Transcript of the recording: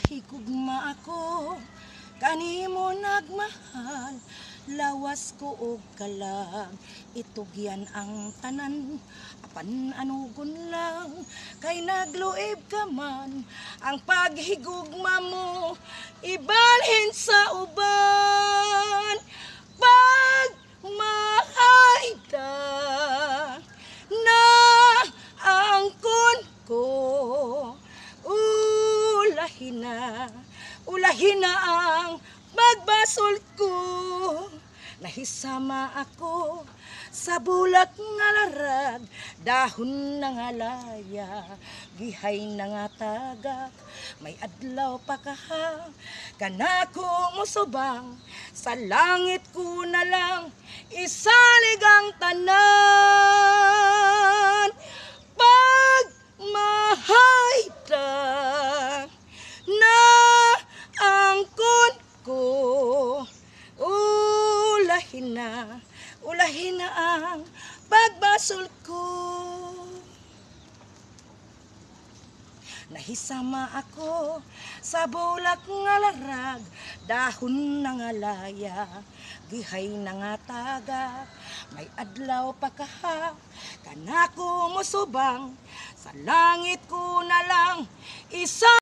Higugma ako, kanimo nagmahal, lawas ko og kalag, itugyan ang tanan, apan anugon lang, kay nagluib ka man, ang paghigugma mo, ibalhin sa uban, pagmahay ka, na angkon ko, ulahin na ang pagbasol ko. Nahisama ako sa bulak nga larag, dahon na nga laya, gihay na nga tagak, may adlaw pa kaha, kanako musubang, sa langit ko na lang, isalig ang tanan, pagmahay ta, na angkon ko, ulahin na ang pagbasol ko. Nahisama ako sa bulak nga larag, dahon na nga laya, gihay na nga tagak, may adlaw pa kaha, kanako musubang, sa langit ko na lang isa